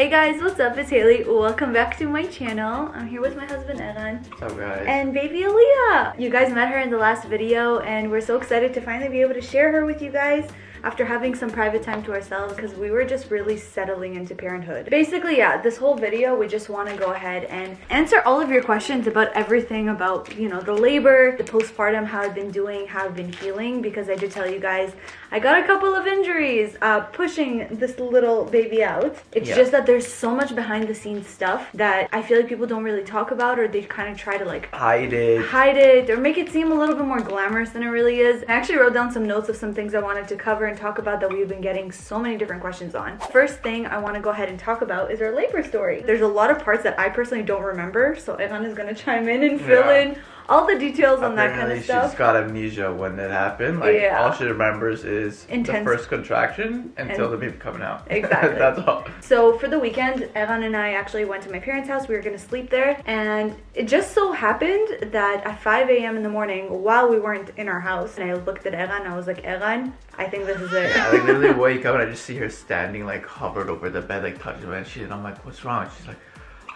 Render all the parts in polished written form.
Hey guys, what's up? It's Haley. Welcome back to my channel. I'm here with my husband Eran. What's up, guys? And baby Aaliyah. You guys met her in the last video and we're so excited to finally be able to share her with you guys after having some private time to ourselves because we were just really settling into parenthood. Basically, yeah, this whole video we just want to go ahead and answer all of your questions about everything about, you know, the labor, the postpartum, how I've been doing, how I've been feeling, because I did tell you guys I got a couple of injuries pushing this little baby out. It's just that there's so much behind the scenes stuff that I feel like people don't really talk about, or they kind of try to like hide it or make it seem a little bit more glamorous than it really is. I actually wrote down some notes of some things I wanted to cover and talk about that we've been getting so many different questions on. First thing I want to go ahead and talk about is our labor story. There's a lot of parts that I personally don't remember, so Eran is going to chime in and fill in all the details on that kind of stuff. She's got amnesia when it happened. Like, all she remembers is the first contraction until the baby coming out. Exactly. That's all. So for the weekend, Eran and I actually went to my parents' house. We were going to sleep there. And it just so happened that at 5 a.m. in the morning, while we weren't in our house, and I looked at Eran, I was like, Eran, I think this is it. Yeah, like literally wake up and I just see her standing like hovered over the bed, like touching me, and I'm like, what's wrong? And she's like,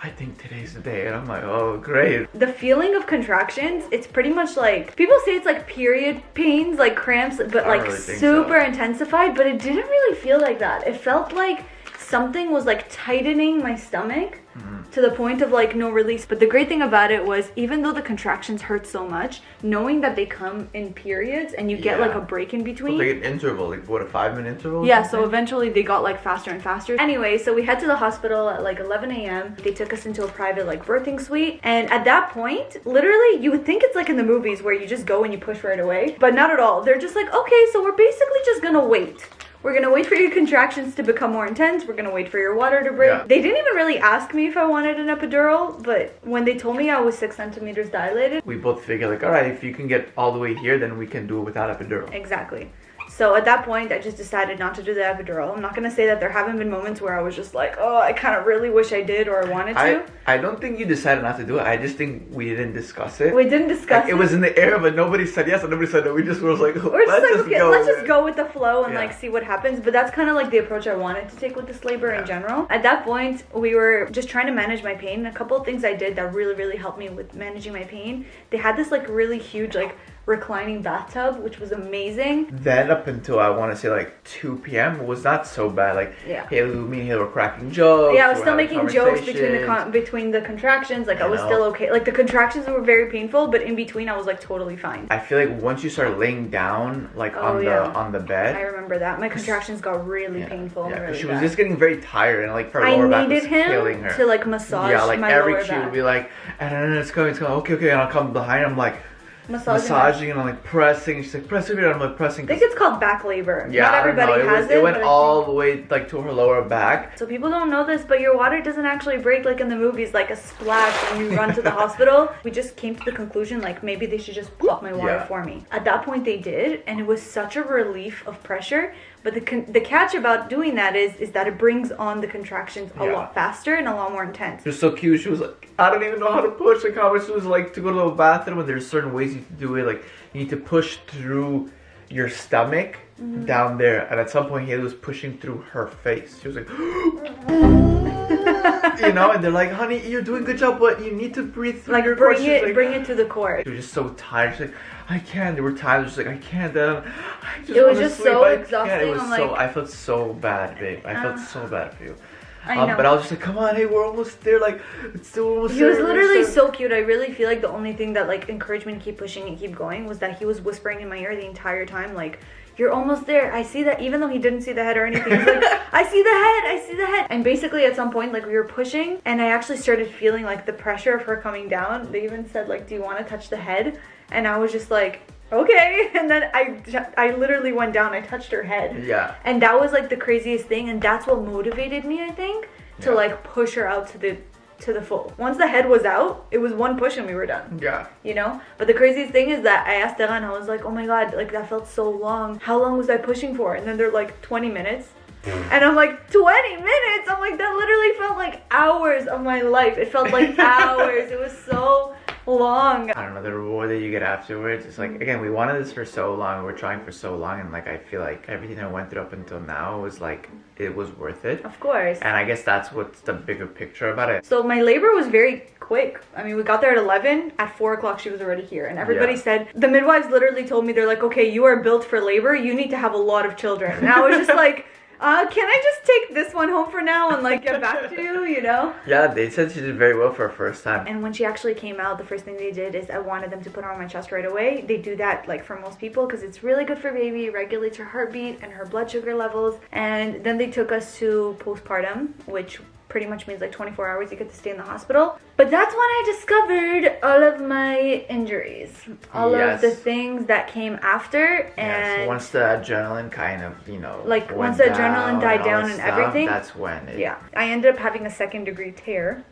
I think today's the day. And I'm like, oh, great. The feeling of contractions, it's pretty much like, people say it's like period pains, like cramps, but like really super intensified, but it didn't really feel like that. It felt like something was like tightening my stomach to the point of like no release. But the great thing about it was, even though the contractions hurt so much, knowing that they come in periods and you get like a break in between. Like an interval, like what, a 5-minute interval? Yeah, so eventually they got like faster and faster. Anyway, so we head to the hospital at like 11 a.m. They took us into a private like birthing suite. And at that point, literally, you would think it's like in the movies where you just go and you push right away. But not at all. They're just like, okay, so we're basically just gonna wait. We're gonna wait for your contractions to become more intense. We're gonna wait for your water to break. Yeah. They didn't even really ask me if I wanted an epidural, but when they told me I was 6 centimeters dilated, we both figured like, all right, if you can get all the way here, then we can do it without epidural. Exactly. So at that point, I just decided not to do the epidural. I'm not going to say that there haven't been moments where I was just like, oh, I kind of really wish I did or I wanted to. I don't think you decided not to do it. I just think we didn't discuss it. We didn't discuss it. It was in the air, but nobody said yes and nobody said no. We just were like, let's just go with the flow and like see what happens. But that's kind of like the approach I wanted to take with this labor in general. At that point, we were just trying to manage my pain. A couple of things I did that really helped me with managing my pain. They had this like really huge like reclining bathtub, which was amazing. Then up until I want to say like 2 p.m. it was not so bad. Like Haley, me and Haley were cracking jokes. Yeah, I was still making jokes between the contractions. Like I was still okay. Like the contractions were very painful, but in between I was like totally fine. I feel like once you start laying down like on the bed, I remember that my contractions got really painful. Yeah, really she was just getting very tired and like her lower back was killing her. To like massage. Yeah, like my every lower she back. would be like, and it's going, okay, and I'll come behind. I'm like massaging and I'm like pressing. She's like, press it, and I'm like pressing. I think it's called back labor. Yeah, not everybody has it. It went all the way like to her lower back. So people don't know this, but your water doesn't actually break like in the movies, like a splash when you run to the hospital. We just came to the conclusion like maybe they should just pop my water for me. At that point they did, and it was such a relief of pressure. But the catch about doing that is that it brings on the contractions a lot faster and a lot more intense. It was so cute. She was like, I don't even know how to push. Like how much it was like to go to the bathroom, and there's certain ways you have to do it. Like you need to push through your stomach down there, and at some point Haley was pushing through her face. She was like, you know, and they're like, honey, you're doing a good job, but you need to breathe through your core. Bring it to the core. She was just so tired. She's like, I can't. They were tired. She's like, I can't. It was just so exhausting. It was I felt so bad, babe. I felt so bad for you. I know. But I was just like, come on, hey, we're almost there. Like, it's still almost there. He was literally so cute. I really feel like the only thing that like encouraged me to keep pushing and keep going was that he was whispering in my ear the entire time, like, you're almost there. I see that. Even though he didn't see the head or anything, he's like, I see the head. I see the head. And basically at some point, like we were pushing and I actually started feeling like the pressure of her coming down. They even said like, do you want to touch the head? And I was just like, okay. And then I literally went down. I touched her head. Yeah. And that was like the craziest thing. And that's what motivated me, I think, to like push her out to the full. Once the head was out, it was one push and we were done. Yeah. You know? But the craziest thing is that I asked Eran, I was like, oh my god, like that felt so long. How long was I pushing for? And then they're like 20 minutes. And I'm like, 20 minutes? I'm like, that literally felt like hours of my life. It felt like hours. It was so long. I don't know, the reward that you get afterwards. It's like, again, we wanted this for so long, we're trying for so long, and like I feel like everything I went through up until now was like, it was worth it. Of course. And I guess that's what's the bigger picture about it. So my labor was very quick. I mean, we got there at 11. At 4 o'clock, she was already here. And everybody said, the midwives literally told me, they're like, okay, you are built for labor. You need to have a lot of children. And I was just like, can I just take this one home for now and like get back to you, you know? Yeah, they said she did very well for her first time. And when she actually came out, the first thing they did is I wanted them to put her on my chest right away. They do that like for most people because it's really good for baby. It regulates her heartbeat and her blood sugar levels. And then they took us to postpartum, which pretty much means like 24 hours you get to stay in the hospital. But that's when I discovered all of my injuries, all of the things that came after. And once the adrenaline kind of, you know, like once the adrenaline died down and everything, that's when I ended up having a 2nd-degree tear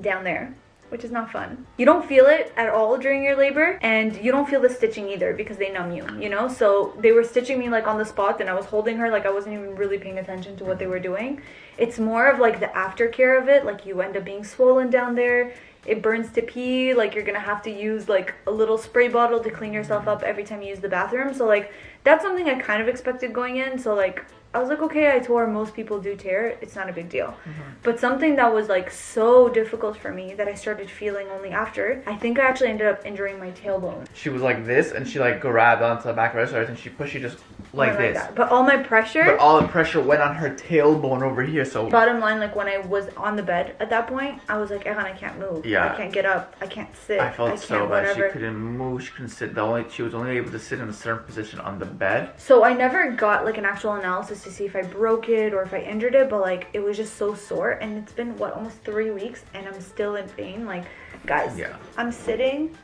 down there, which is not fun. You don't feel it at all during your labor, and you don't feel the stitching either because they numb you, you know? So they were stitching me like on the spot, and I was holding her like I wasn't even really paying attention to what they were doing. It's more of like the aftercare of it, like you end up being swollen down there. It burns to pee, like you're gonna have to use like a little spray bottle to clean yourself up every time you use the bathroom. So like that's something I kind of expected going in. So like I was like, okay, I tore, most people do tear, it's not a big deal. But something that was like so difficult for me that I started feeling only after, I think I actually ended up injuring my tailbone. She was like this, and she like grabbed onto the back of her stairs, and she pushed you just like this. That. But all my pressure... But all the pressure went on her tailbone over here, so... Bottom line, like when I was on the bed at that point, I was like, Eran, I can't move. Yeah. I can't get up. I can't sit. I felt so bad. Whatever. She couldn't move. She couldn't sit. She was only able to sit in a certain position on the bed. So I never got like an actual analysis to see if I broke it or if I injured it, but like it was just so sore, and it's been what, almost 3 weeks, and I'm still in pain. Like, guys, I'm sitting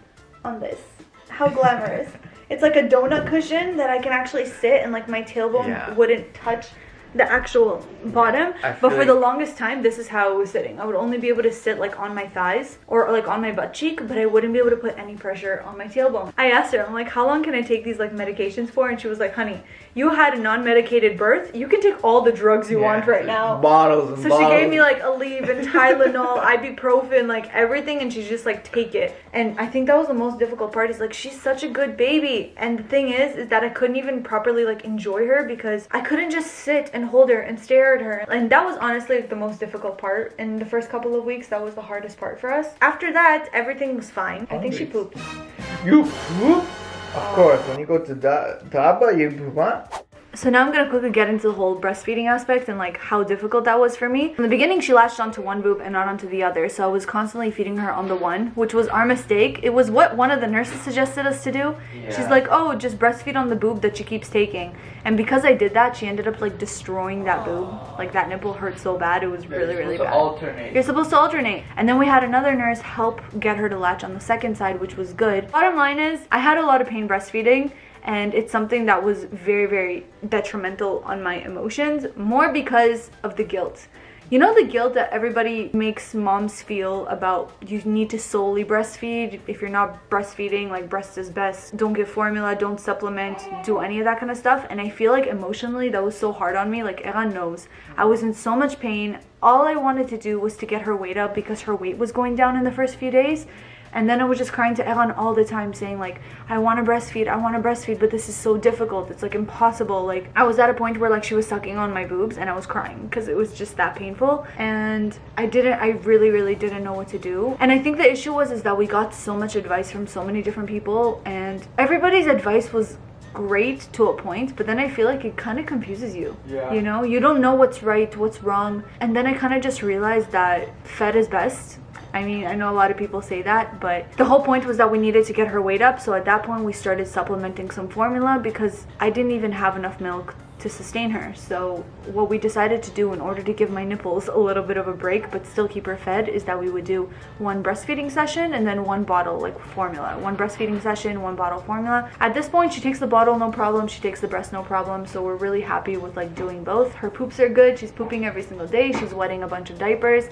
on this. How glamorous. It's like a donut cushion that I can actually sit, and like my tailbone wouldn't touch the actual bottom. But for the longest time, this is how I was sitting. I would only be able to sit like on my thighs or like on my butt cheek, but I wouldn't be able to put any pressure on my tailbone. I asked her, I'm like, how long can I take these like medications for? And she was like, honey, you had a non-medicated birth. You can take all the drugs you want right now. Bottles and so bottles. She gave me like Aleve and Tylenol, ibuprofen, like everything, and she's just like, take it. And I think that was the most difficult part, is like, she's such a good baby. And the thing is that I couldn't even properly like enjoy her because I couldn't just sit and hold her and stare at her. And that was honestly like the most difficult part. In the first couple of weeks, that was the hardest part for us. After that, everything was fine. I think she pooped. You poop? Of course, when you go to Daba, you poop, huh? So now I'm going to quickly get into the whole breastfeeding aspect and like how difficult that was for me. In the beginning, she latched onto one boob and not onto the other. So I was constantly feeding her on the one, which was our mistake. It was what one of the nurses suggested us to do. She's like, oh, just breastfeed on the boob that she keeps taking. And because I did that, she ended up like destroying that boob. Like that nipple hurt so bad. It was really, really bad. You're supposed to alternate. And then we had another nurse help get her to latch on the second side, which was good. Bottom line is, I had a lot of pain breastfeeding. And it's something that was very, very detrimental on my emotions, more because of the guilt. You know, the guilt that everybody makes moms feel about you need to solely breastfeed. If you're not breastfeeding, like breast is best. Don't give formula, don't supplement, do any of that kind of stuff. And I feel like emotionally that was so hard on me. Like Eran knows, I was in so much pain. All I wanted to do was to get her weight up because her weight was going down in the first few days. And then I was just crying to Eran all the time saying like, I want to breastfeed, but this is so difficult. It's like impossible. Like I was at a point where like she was sucking on my boobs and I was crying because it was just that painful. And I really, really didn't know what to do. And I think the issue is that we got so much advice from so many different people, and everybody's advice was great to a point, but then I feel like it kind of confuses you. You know, you don't know what's right, what's wrong. And then I kind of just realized that fed is best. I mean, I know a lot of people say that, but the whole point was that we needed to get her weight up. So at that point, we started supplementing some formula because I didn't even have enough milk to sustain her. So what we decided to do in order to give my nipples a little bit of a break but still keep her fed is that we would do one breastfeeding session and then one bottle, like formula. One breastfeeding session, one bottle formula. At this point, she takes the bottle no problem, she takes the breast no problem, so we're really happy with like doing both. Her poops are good, she's pooping every single day, she's wetting a bunch of diapers,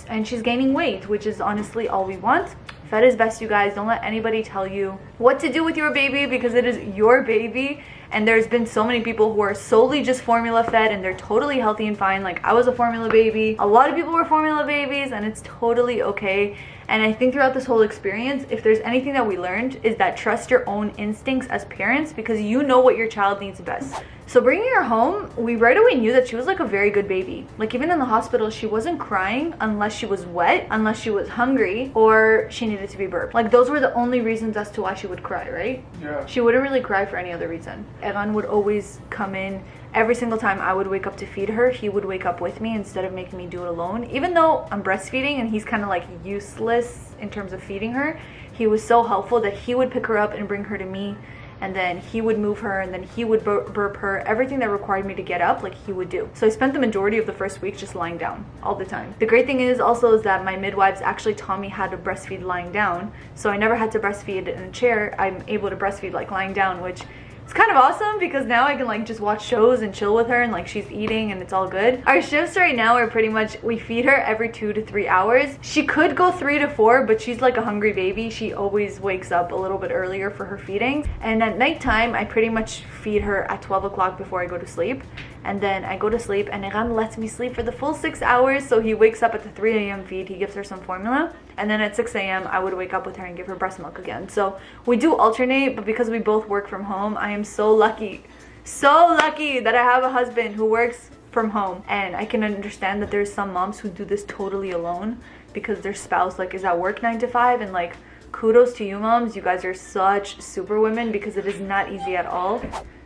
and she's gaining weight, which is honestly all we want. Fed is best, you guys. Don't let anybody tell you what to do with your baby because it is your baby. And there's been so many people who are solely just formula fed and they're totally healthy and fine. Like, I was a formula baby. A lot of people were formula babies, and it's totally okay. And I think throughout this whole experience, if there's anything that we learned, is that trust your own instincts as parents, because you know what your child needs best. So bringing her home, we right away knew that she was like a very good baby. Like, even in the hospital, she wasn't crying unless she was wet, unless she was hungry, or she needed to be burped. Like, those were the only reasons as to why she would cry, right? Yeah. She wouldn't really cry for any other reason. Eran would always come in. Every single time I would wake up to feed her, he would wake up with me instead of making me do it alone. Even though I'm breastfeeding and he's kind of like useless in terms of feeding her, he was so helpful that he would pick her up and bring her to me, and then he would move her, and then he would burp her. Everything that required me to get up, like, he would do. So I spent the majority of the first week just lying down all the time. The great thing is that my midwives actually taught me how to breastfeed lying down, so I never had to breastfeed in a chair. I'm able to breastfeed like lying down, which it's kind of awesome because now I can like just watch shows and chill with her, and like she's eating and it's all good. Our shifts right now are pretty much, we feed her every 2 to 3 hours. She could go 3 to 4, but she's like a hungry baby. She always wakes up a little bit earlier for her feeding. And at nighttime, I pretty much feed her at 12 o'clock before I go to sleep. And then I go to sleep, and Eran lets me sleep for the full 6 hours. So he wakes up at the 3 a.m. feed, he gives her some formula, and then at 6 a.m. I would wake up with her and give her breast milk again. So we do alternate, but because we both work from home, I am so lucky that I have a husband who works from home. And I can understand that there's some moms who do this totally alone because their spouse like is at work 9 to 5, and like, kudos to you moms, you guys are such super women, because it is not easy at all.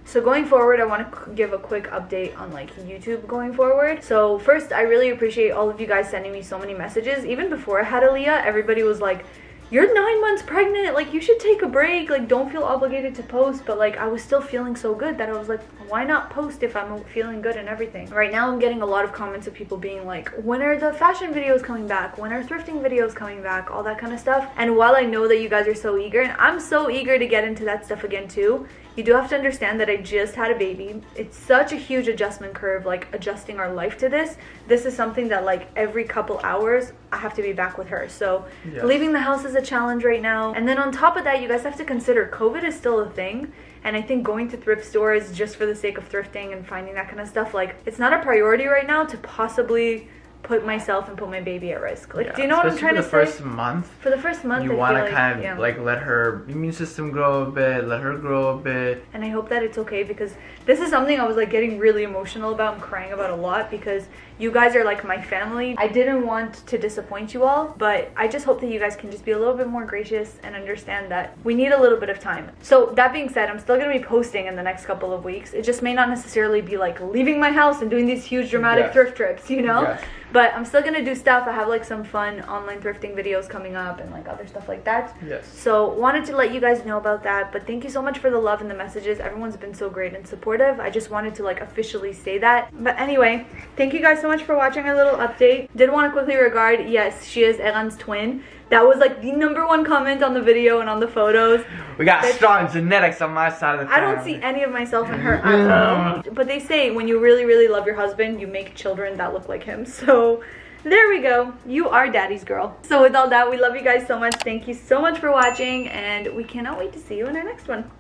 So going forward, I want to give a quick update on like YouTube going forward. So first, I really appreciate all of you guys sending me so many messages. Even before I had Aaliyah, everybody was like, you're 9 months pregnant, like you should take a break, like don't feel obligated to post. But like, I was still feeling so good that I was like, why not post if I'm feeling good and everything? Right now I'm getting a lot of comments of people being like, when are the fashion videos coming back, when are thrifting videos coming back, all that kind of stuff. And while I know that you guys are so eager, and I'm so eager to get into that stuff again too, you do have to understand that I just had a baby. It's such a huge adjustment curve, like adjusting our life to this. This is something that like every couple hours I have to be back with her. So yeah. Leaving the house is a challenge right now. And then on top of that, you guys have to consider COVID is still a thing. And I think going to thrift stores just for the sake of thrifting and finding that kind of stuff, like it's not a priority right now to possibly put myself and put my baby at risk. Like, yeah, do you know what I'm trying to say? For the first month. For the first month, you want to kind of like let her immune system grow a bit, let her grow a bit. And I hope that it's okay, because this is something I was like getting really emotional about and crying about a lot, because you guys are like my family. I didn't want to disappoint you all, but I just hope that you guys can just be a little bit more gracious and understand that we need a little bit of time. So that being said, I'm still going to be posting in the next couple of weeks. It just may not necessarily be like leaving my house and doing these huge dramatic thrift trips, you know? Yes. But I'm still gonna do stuff. I have like some fun online thrifting videos coming up and like other stuff like that. Yes. So wanted to let you guys know about that. But thank you so much for the love and the messages. Everyone's been so great and supportive. I just wanted to like officially say that. But anyway, thank you guys so much for watching our little update. Did want to quickly regard, yes, she is Eran's twin. That was like the #1 comment on the video and on the photos. We got strong genetics on my side of the family. I don't see any of myself in her at all. But they say when you really, really love your husband, you make children that look like him. So there we go. You are daddy's girl. So with all that, we love you guys so much. Thank you so much for watching, and we cannot wait to see you in our next one.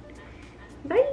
Bye.